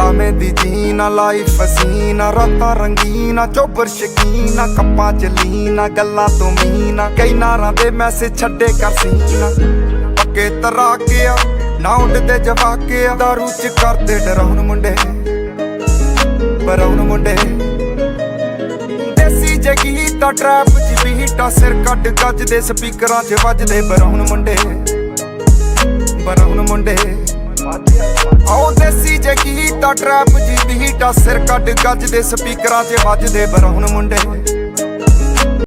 पजामे दी जीना लाइफ हसीना रातां रंगीना चोबर शकीना कप्पां च लीना गल्लां तो मीना कई नारां दे मैसेज छड्डे कर सीना पक्के तराके आ ना उडदे जवाके आ दारू च करदे डराउन मुंडे बराउन मुंडे देसी जे गीता ट्रैप च बीटा सिर कट गजदे स्पीकरां च वजदे बराउन मुंडे बराउन मुंडे आओ देसी जे गीता ट्रैप जी बीटा सिर कट गजदे स्पीकरां च वजदे बराउन मुंडे।